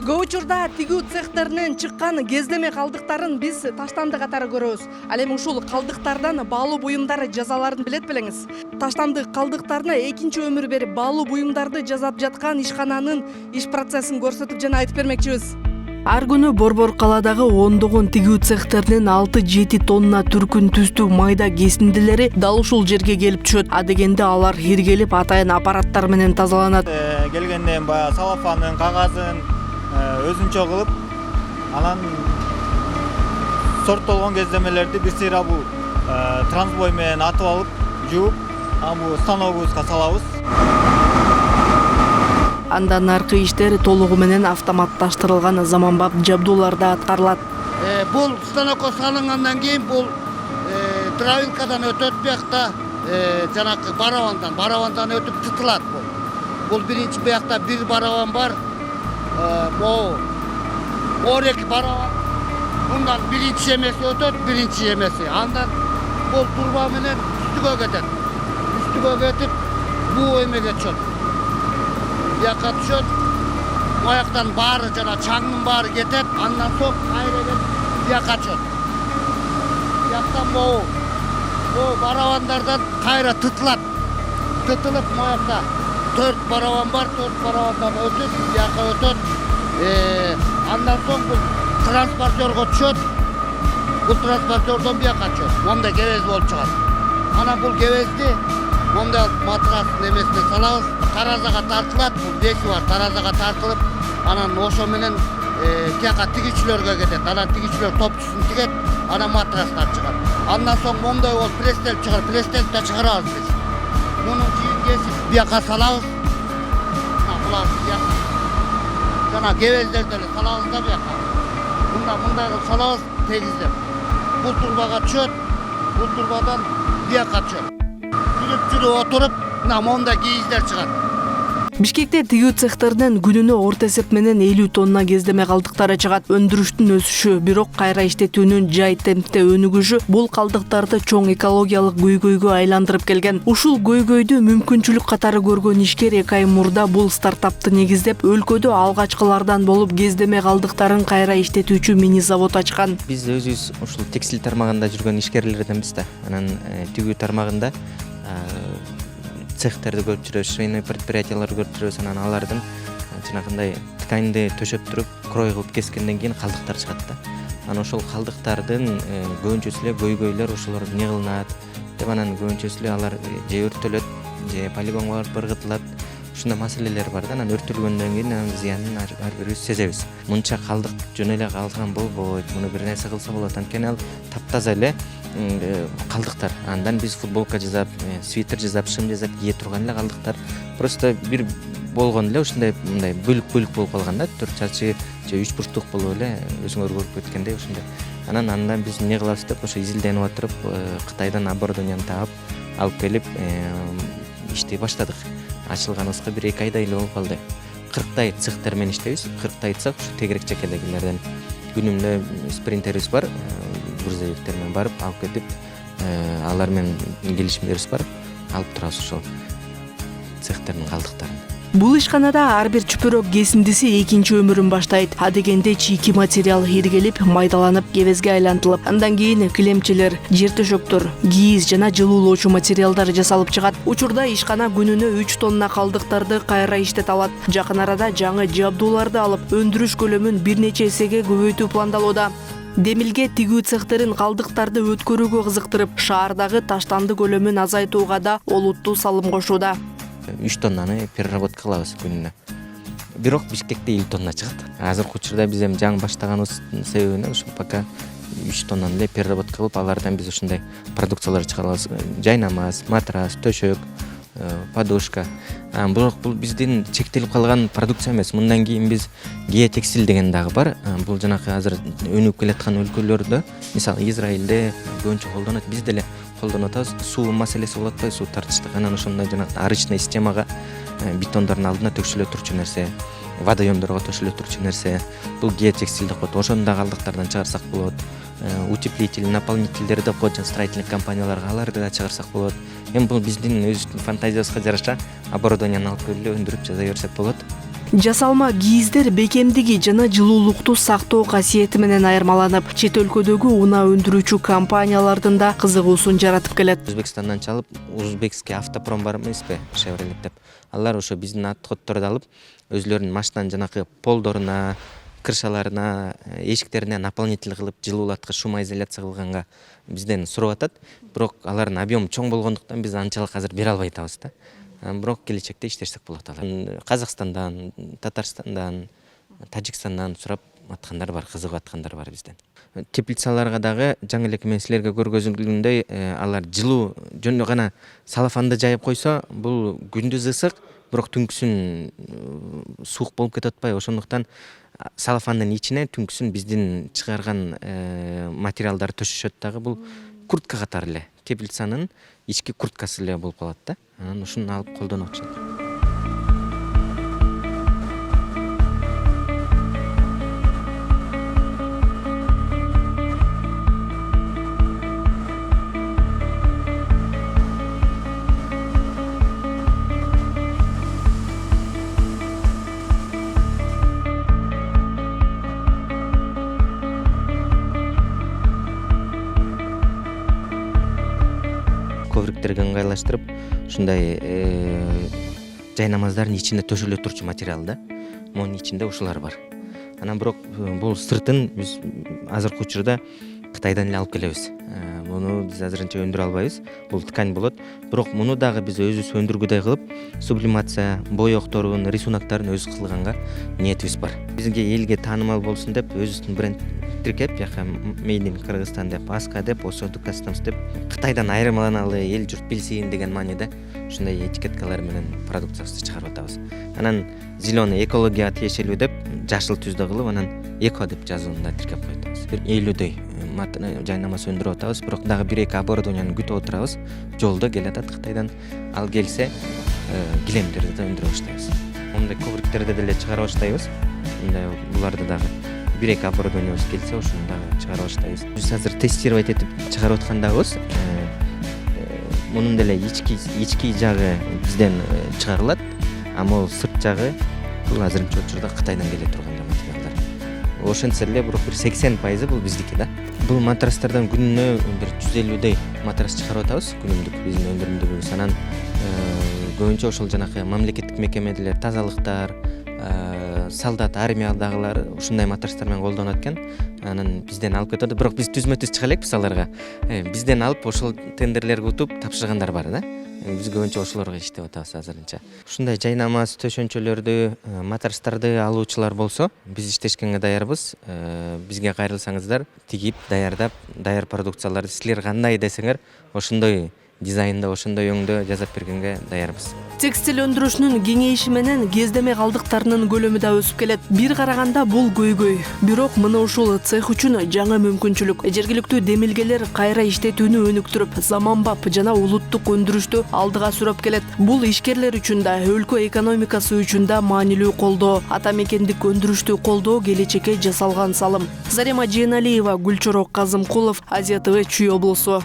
Көп учурда тигүү цехтеринен чыккан кездеме калдыктарын биз таштанды катары көрөбүз. Ал эми ушул калдыктардан баалуу буюмдар жасаларын билет белеңиз. Таштанды калдыктарына экинчи өмүр берип, баалуу буюмдарды жасап жаткан ишкананын иш процессин көрсөтүп жана айтып бермекчибиз. Ар күнү Борбор калаадагы ондогон тигүү цехтеринен 6-7 тонна түркүн түстүү майда кесиндилери дал ушул жерге келип түшөт. Адегенде алар иргелип атайын аппараттар менен тазаланат. Келгенден баягы салафанын, кагазын өзүнчө кылып, анан сорттолгон кездемелерди бир сыйра бул трансбой менен атып алып, жууп, анан бул станогубузга салабыз. Андан аркы иштер толугу менен автоматташтырылган заманбап жабдууларда аткарылат. Бул станокко салынгандан кийин бул дровилкадан өтөт, биякта жанакы барабандан өтүп тытылат бул. Бул биринчи биякта бир барабан бар. Могу 12 барабан. Мындан биринчи жемеси өтөт, биринчи жемеси. Андан бул турба менен үстүгө кетет. Үстүгө кетип, бул эмеге түшөт. Бияка түшөт. Аяктан баары жана чаңдын баары кетет. Андан соң кайра келип бияка түшөт. Бияктан могу барабандардан кайра тытылат. Тытылып моякта 4 барабан бар, 4 барабандан өтүп, бияка өтөт. Андан соң бул транспортерго түшөт. Бул транспортердон бияка түшөт. Монда кебез болуп чыгат. Анан бул кебезди монда матрас немесине салабыз. Таразага тартылат. Бул беси бар, таразага тартылып, анан ошо менен тияка тигичилерге кетет. Анан тигичилер топчусун тигет, анан матрастар чыгат. Андан соң мондой болуп престелип чыгар, престелипте чыгарабыз биз. Мунун жийин кесип бияка салабыз. Жана кебездерди эле салабыз да бияка. Мындай кылып салабыз, тегиздеп. Бул турбага түшөт, бул турбадан бияка түшөт. Жүрүп отуруп, мына монда кийиздер чыгат. Бишкекте тигүү цехтеринен күнүнө орто эсеп менен 50 тонна кездеме калдыктары чыгат. Өндүрүштүн өсүшү, бирок кайра иштетүүнүн жай темпте өнүгүшү бул калдыктарды чоң экологиялык көйгөйгө айландырып келген. Ушул көйгөйдү мүмкүнчүлүк катары көргөн ишкер 2 ай мурда бул стартапты негиздеп, өлкөдө алгачкылардан болуп кездеме калдыктарын кайра иштетүүчү мини завод ачкан. Биз өзүбүз ушул текстиль тармагында жүргөн ишкерлерденбиз да. Анан тигүү тармагында цехтерди көрүп жүрөбүз, швейный предприятияларды көрүп жүрөбүз. Анан алардын жанагындай тканьды төшөп туруп, крой кылып кескенден кийин калдыктар чыгат да. Анан ошол калдыктардын көбүнчөсү эле көйгөйлөр ошолор эмне кылынат деп, анан көбүнчөсү эле алар же өртөлөт, же полигонго барып ыргытылат. Ушундай маселелер бар да. Анан өртөлгөндөн кийин анын зыянын ар бирибиз сезебиз. Мынча калдык жөн эле калган болбойт, муну бир нерсе кылса болот. Анткени ал таптаза эле калдыктар. Андан биз футболка жасап, свитер жасап, шым жасап кие турган эле калдыктар. Просто бир болгон эле ушундай мындай бөлүк болуп калган да. 4 чарчы же 3 бурчтук болуп эле өзүңөр көрүп кеткендей ушундай. Андан биз эмне кылабыз деп ошо изилденип отуруп, Кытайдан оборудованияны таап, алып келип иштей баштадык. Ачылганыбызга 1-2 айдай эле болуп калды. 40 цехтер менен иштейбиз. 40 айтсак, ушу тегерек чекедегилерден күнүмдө спринтерибиз бар. Грузовиктер менен барып алып кетип, алар менен келишимдерибиз бар. Алып турабыз ошол цехтердин калдыктарын. Бул ишканада ар бир чүпөрөк кесиндиси экинчи өмүрүн баштайт. Адегенде чийки материал иргелип, майдаланып, кебезге айлантылып, андан кийин килемчелер, жер төшөктөр, кийиз жана жылуулоочу материалдар жасалып чыгат. Учурда ишкана күнүнө 3 тонна калдыктарды кайра иштете алат. Жакын арада жаңы жабдууларды алып, өндүрүш көлөмүн бир нече эсеге көбөйтүү пландалууда. Демилге тигүү цехтерин калдыктарды өткөрүүгө кызыктырып, шаардагы таштанды көлөмүн азайтууга да олуттуу салым кошууда. 3 тоннаны переработка кылабыз күнүнө. Бирок Бишкекте 50 тонна чыгат. Азыркы учурда биз эми жаңы баштаганыбыз себебинен ушул пока 3 тоннаны эле переработка кылып, алардан биз ушундай продукциялар чыгарабыз. Жайнамаз, матрас, төшөк, подушка. Бирок бул биздин чектелип калган продукция эмес. Мындан кийин биз геотекстиль деген дагы бар. Бул жанакы азыр өнүгүп келаткан өлкөлөрдө, мисалы Израилде көбүнчө колдонот, биз деле колдонуп атабыз. Суу маселеси болот да, суу тартыштык. Анан ошондой жанакы арычный системага бетондордун алдына төкшөлө турчу нерсе, водоемдорго төшөлө турчу нерсе. Бул геотекстиль деп коет. Ошону да калдыктардан чыгарсак болот. Утеплитель, наполнительдер деп коет, строительный компанияларга аларды да чыгарсак болот. Эми бул биздин өз фантазиябызга жараша оборудованияны алып келип өндүрүп жаза берсек болот. Жасалма кийиздер бекемдиги жана жылуулукту сактоо касиети менен айырмаланып, чет өлкөдөгү унаа өндүрүүчү компаниялардын да кызыгуусун жаратып келет. Өзбекстандан чалып, узбекский автопром бар эмеспи, Chevrolet деп. Алар ошо биздин отходторду алып, өзлөрүнүн машинанын жанакы полдоруна, крышаларына, эшиктерине наполнитель кылып, жылуулаткыч, шумоизоляция кылганга бизден сурап атат. Бирок алардын объему чоң болгондуктан биз анчалык азыр бере албай атабыз да. Бирок келечекте иштесек болот алар. Казакстандан, Татарстандан, Тажикстандан сурап аткандар бар, кызыгып аткандар бар бизден. Теплицаларга дагы жаңы эле мен силерге көргөзүлгөндөй, алар жылуу жөн гана салафанды жайып койсо, бул күндүз ысык, бирок түнкүсүн суук болуп кетип атпайбы? Ошондуктан салафандын ичине түнкүсүн биздин чыгарган материалдар төшөшөт дагы. Бул куртка катары эле, теплицанын ички курткасы эле болуп калат да. Анан ушуну алып колдонуп атышат. Ковриктерге ыңгайлаштырып, ушундай жайнамаздардын ичинде төшөлө турчу материал да. Монун ичинде ушулар бар. Анан бирок бул сыртын биз азыркы учурда Кытайдан эле алып келебиз. Муну биз азырынча өндүрө албайбыз. Бул ткань болот. Бирок муну дагы биз өзүбүз өндүргүдөй кылып, сублимация, боёкторун, рисунактарын өзүбүз кылганга ниетибиз бар. Бизге элге таанымал болсун деп өзүбүздүн бренд тиркеп, яка Made in Кыргызстан деп, Аска деп, Osodu Customs деп, Кытайдан айырмаланалы, эл журт билсин деген мааниде ушундай этикеткалар менен продукциябызды чыгарып атабыз. Анан зеленый экология тиешелүү деп, жашыл түздө кылып, анан эко деп жазууну да тиркеп коёбуз. 50дөй жайнама сөндүрүп атабыз, бирок дагы 1-2 оборудованияны күтүп отурабыз. Жолдо келатат Кытайдан. Ал келсе, килемдерди да өндүрө баштайбыз. Мындай ковриктерди деле чыгарып баштайбыз. Мындай буларды дагы 1-2 оборудованиябыз келсе, ошону дагы чыгарып баштайбыз. Биз азыр тестировать этип чыгарып аткандабыз. Мунун деле ички жагы бизден чыгарылат, а могу сырт жагы бул азырынча учурда Кытайдан келе турган материалдар. Ошентсе эле бирок 80% бул биздики да. Бул матрастардан күнүнө бир 150дөй матрас чыгарып атабыз, күнүмдүк биздин өндүрүмдүгүбүз. Анан көбүнчө ошол жанакы мамлекеттик мекемелер, тазалыктар, солдат, армиядагылар ушундай матрастар менен колдонот экен. Анан бизден алып кетет. Бирок биз түзмө-түз чыга элекпиз аларга. Бизден алып ошол тендерлерге утуп тапшыргандар бар да. Биз көбүнчө ошолорго иштеп атабыз азырынча. Ушундай жайнамаз, төшөнчөлөрдү, матрастарды алуучулар болсо, биз иштешкенге даярбыз. Бизге кайрылсаңыздар, тигип, даярдап, даяр продукцияларды силер кандай десеңер, ошондой дизайнда, ошондой өңдө жасап бергенге даярбыз. Текстиль өндүрүшүнүн кеңейиши менен кездеме калдыктарынын көлөмү да өсүп келет. Бир караганда бул көйгөй. Бирок мына ушул цех үчүн жаңы мүмкүнчүлүк. Жергиликтүү демилгелер кайра иштетүүнү өнүктүрүп, заманбап жана улуттук өндүрүштү алдыга сүрөп келет. Бул ишкерлер үчүн да, өлкө экономикасы үчүн да маанилүү колдоо. Ата мекендик өндүрүштү колдоо келечекке жасалган салым. Зарема Жээналиева, Гүлчорок Казымкулов, Азия ТВ, Чүй облусу.